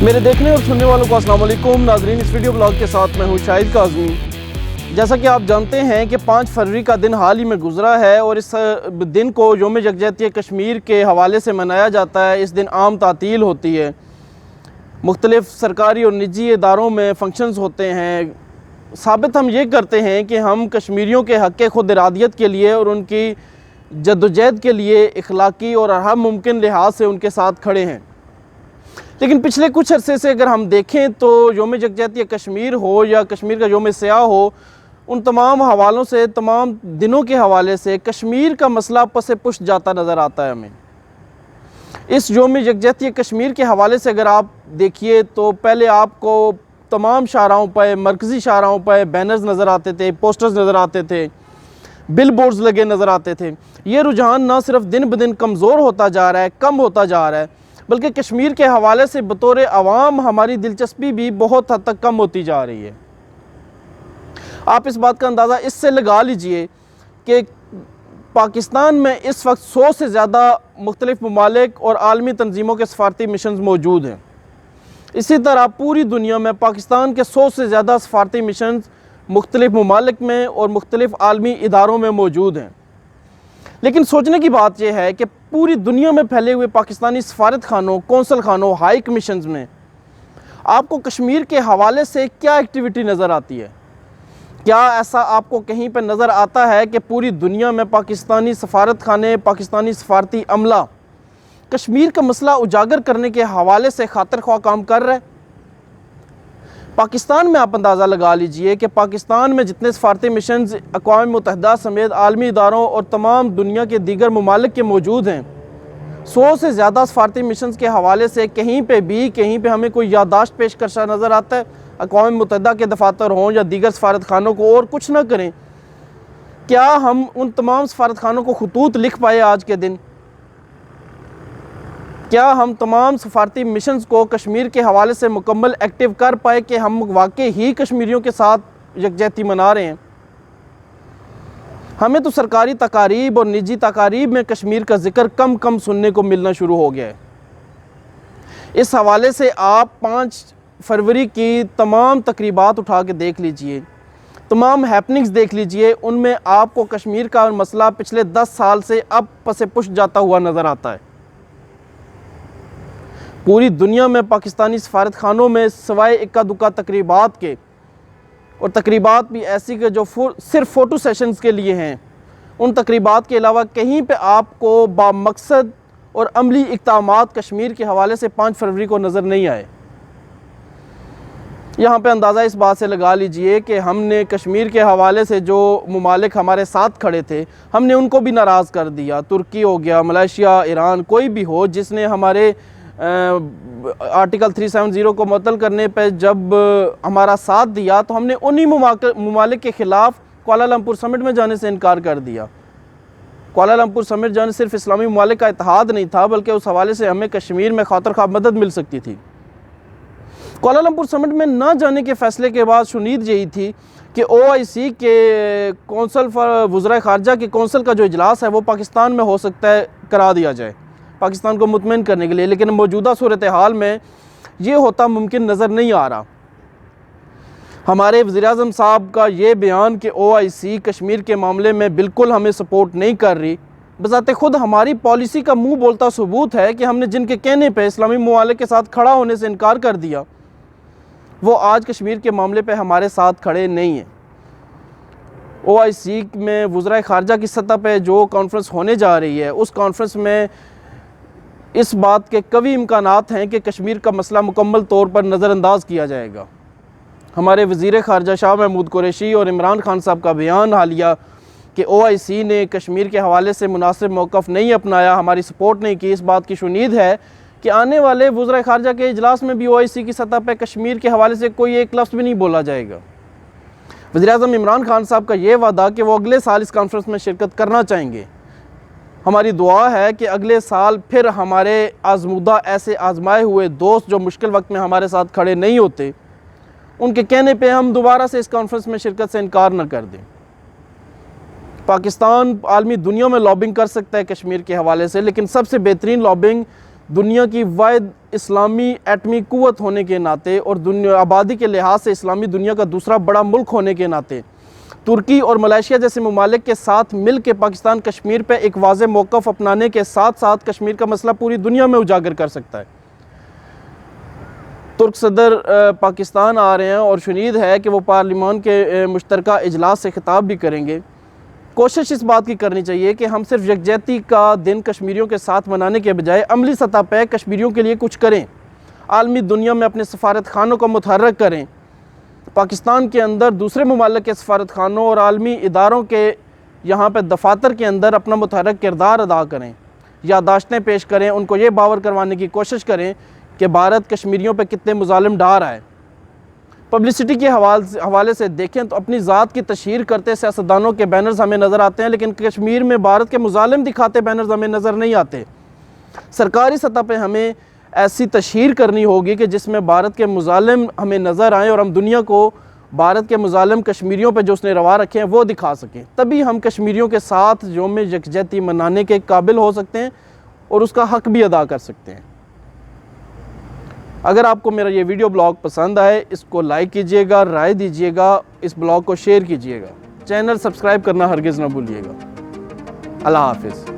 मेरे देखने और सुनने वालों को अस्सलाम वालेकुम नाजरीन। इस वीडियो ब्लॉग के साथ मैं हूं शाहिद काज़मी। जैसा कि आप जानते हैं कि 5 फरवरी का दिन हाल ही में गुजरा है और इस दिन को यौम यकजहती कश्मीर के हवाले से मनाया जाता है। इस दिन आम तातील होती है, मुख्तलिफ़ सरकारी और निजी इदारों में फ़ंक्शंस होते हैं। साबित हम ये करते हैं कि हम कश्मीरियों के हक़ खुद इरादियत के लिए और उनकी जद्दोजहद के लिए इखलाकी और हर मुमकिन लिहाज से उनके साथ खड़े हैं। लेकिन पिछले कुछ अरसे से अगर हम देखें तो यौम यकजहती कश्मीर हो या कश्मीर का यौम स्याह हो, उन तमाम हवालों से, तमाम दिनों के हवाले से कश्मीर का मसला पस पुश जाता नज़र आता है हमें। इस यौम यकजहती कश्मीर के हवाले से अगर आप देखिए तो पहले आपको तमाम शाहराहों पर, मरकज़ी शाहराहों पर बैनर्स नज़र आते थे, पोस्टर्स नज़र आते थे, बिल बोर्ड्स लगे नज़र आते थे। ये रुझान ना सिर्फ दिन ब दिन कमज़ोर होता जा रहा है, कम होता जा रहा है, बल्कि कश्मीर के हवाले से बतौर अवाम हमारी दिलचस्पी भी बहुत हद तक कम होती जा रही है। आप इस बात का अंदाज़ा इससे लगा लीजिए कि पाकिस्तान में इस वक्त 100 से ज़्यादा मुख्तलिफ़ ममालिक और आलमी तंजीमों के सफारती मिशन मौजूद हैं। इसी तरह पूरी दुनिया में पाकिस्तान के 100 से ज़्यादा सफारती मिशन मुख्तलिफ़ ममालिक में और मुख्तलिफ़ आलमी इदारों में मौजूद हैं। लेकिन सोचने की बात यह है कि पूरी दुनिया में फैले हुए पाकिस्तानी सफारत खानों, कौंसल खानों, हाई कमीशंस में आपको कश्मीर के हवाले से क्या एक्टिविटी नज़र आती है? क्या ऐसा आपको कहीं पर नज़र आता है कि पूरी दुनिया में पाकिस्तानी सफारत खाने, पाकिस्तानी सफारती अमला कश्मीर का मसला उजागर करने के हवाले से खातिर ख्वाह काम कर रहे हैं? पाकिस्तान में आप अंदाज़ा लगा लीजिए कि पाकिस्तान में जितने सफारती मिशन अक़वाम मुत्तहिदा समेत आलमी इदारों और तमाम दुनिया के दीगर ममालिक के मौजूद हैं, 100 से ज़्यादा सफारती मिशन के हवाले से कहीं पे हमें कोई याददाश्त पेश करना नज़र आता है? अक़वाम मुत्तहिदा के दफातर हों या दीगर सफारत खानों को और कुछ ना करें, क्या हम उन तमाम सफारत खानों को खतूत लिख पाए आज के दिन? क्या हम तमाम सफारती मिशंस को कश्मीर के हवाले से मुकम्मल एक्टिव कर पाए कि हम वाकई ही कश्मीरियों के साथ यकजहती मना रहे हैं? हमें तो सरकारी तकारीब और निजी तकारीब में कश्मीर का जिक्र कम कम सुनने को मिलना शुरू हो गया है। इस हवाले से आप 5 फरवरी की तमाम तकरीबात उठा के देख लीजिए, तमाम हैपनिंग्स देख लीजिए, उनमें आपको कश्मीर का मसला पिछले 10 साल से अब पसे पुश जाता हुआ नज़र आता है। पूरी दुनिया में पाकिस्तानी सफारत खानों में सिवाय इक्का दुक्का तकरीबात के, और तकरीबात भी ऐसी कि जो सिर्फ फ़ोटो सेशंस के लिए हैं, उन तकरीबात के अलावा कहीं पे आपको बामकसद और अमली इक़दामात कश्मीर के हवाले से 5 फरवरी को नज़र नहीं आए। यहाँ पे अंदाज़ा इस बात से लगा लीजिए कि हमने कश्मीर के हवाले से जो ममालिक हमारे साथ खड़े थे, हमने उनको भी नाराज़ कर दिया। तुर्की हो गया, मलेशिया, ईरान, कोई भी हो जिसने हमारे आर्टिकल 370 को मुअत्तल करने पर जब हमारा साथ दिया तो हमने उन्हीं ममालिक के ख़िलाफ़ कुआलालंपुर समिट में जाने से इनकार कर दिया। कुआलालंपुर समिट जाने सिर्फ इस्लामी ममालिक का इत्तेहाद नहीं था, बल्कि उस हवाले से हमें कश्मीर में खातिर ख्वाह मदद मिल सकती थी। कुआलालंपुर समिट में ना जाने के फ़ैसले के बाद शुनीद यही थी कि OIC के कौंसल फॉर वज़राए ख़ारजा के कौंसल का जो इजलास है वो पाकिस्तान में हो सकता है करा दिया जाए, पाकिस्तान को मुतमईन करने के लिए। लेकिन मौजूदा सूरत हाल में ये होता मुमकिन नज़र नहीं आ रहा। हमारे वज़ीर-ए-आज़म साहब का ये बयान कि OIC कश्मीर के मामले में बिल्कुल हमें सपोर्ट नहीं कर रही, बज़ाते ख़ुद हमारी पॉलिसी का मुँह बोलता सबूत है कि हमने जिनके कहने पर इस्लामी ममालिक के साथ खड़ा होने से इनकार कर दिया, वो आज कश्मीर के मामले पे हमारे साथ खड़े नहीं हैं। OIC में वज़राए ख़ारजा की सतह पे जो कॉन्फ्रेंस होने जा रही है, उस कॉन्फ्रेंस में इस बात के कवी इम्कानात हैं कि कश्मीर का मसला मुकम्मल तौर पर नज़रअंदाज किया जाएगा। हमारे वज़ीर ख़ारजा शाह महमूद कुरैशी और इमरान खान साहब का बयान हालिया कि OIC ने कश्मीर के हवाले से मुनासिब मौक़िफ़ नहीं अपनाया, हमारी सपोर्ट नहीं की, इस बात की शुनीद है कि आने वाले वज़राए ख़ारजा के इजलास में भी OIC की सतह पर कश्मीर के हवाले से कोई एक लफ्ज़ भी नहीं बोला जाएगा। वज़ीर-ए-आज़म इमरान खान साहब का ये वादा कि वो अगले साल इस कॉन्फ्रेंस में शिरकत करना चाहेंगे। हमारी दुआ है कि अगले साल फिर हमारे आजमूदा ऐसे आजमाए हुए दोस्त जो मुश्किल वक्त में हमारे साथ खड़े नहीं होते, उनके कहने पे हम दोबारा से इस कॉन्फ्रेंस में शिरकत से इनकार न कर दें। पाकिस्तान आलमी दुनिया में लॉबिंग कर सकता है कश्मीर के हवाले से, लेकिन सबसे बेहतरीन लॉबिंग दुनिया की वाहिद इस्लामी एटमी क़ुव्वत होने के नाते और दुनिया आबादी के लिहाज से इस्लामी दुनिया का दूसरा बड़ा मुल्क होने के नाते तुर्की और मलेशिया जैसे ममालिक के साथ मिल के पाकिस्तान कश्मीर पर एक वाज़ेह मौक़िफ़ अपनाने के साथ साथ कश्मीर का मसला पूरी दुनिया में उजागर कर सकता है। तुर्क सदर पाकिस्तान आ रहे हैं और शुनीद है कि वो पार्लिमान के मुश्तरका इजलास से खिताब भी करेंगे। कोशिश इस बात की करनी चाहिए कि हम सिर्फ यकजहती का दिन कश्मीरियों के साथ मनाने के बजाय अमली सतह पर कश्मीरियों के लिए कुछ करें, आलमी दुनिया में अपने सफारत खानों को मुतहर्रिक करें, पाकिस्तान के अंदर दूसरे ममालिक के सफारत खानों और आलमी इदारों के यहाँ पर दफातर के अंदर अपना मुतहर्रिक किरदार अदा करें, यादाश्तें पेश करें, उनको ये बावर करवाने की कोशिश करें कि भारत कश्मीरियों पर कितने मुजालिम डा रहा है। पब्लिसिटी के हवाले से देखें तो अपनी ज़ात की तशहीर करते सियासतदानों के बैनर्स हमें नज़र आते हैं, लेकिन कश्मीर में भारत के मुजालिम दिखाते बैनर्स हमें नज़र नहीं आते। सरकारी सतह पे हमें ऐसी तशहीर करनी होगी कि जिसमें भारत के मुजालिम हमें नज़र आएँ और हम दुनिया को भारत के मुजालिम कश्मीरियों पे जो उसने रवा रखे हैं वो दिखा सकें। तभी हम कश्मीरियों के साथ यौम यकजहती मनाने के काबिल हो सकते हैं और उसका हक़ भी अदा कर सकते हैं। अगर आपको मेरा ये वीडियो ब्लॉग पसंद आए, इसको लाइक कीजिएगा, राय दीजिएगा, इस ब्लॉग को शेयर कीजिएगा, चैनल सब्सक्राइब करना हरगिज़ ना भूलिएगा। अल्लाह हाफ़िज़।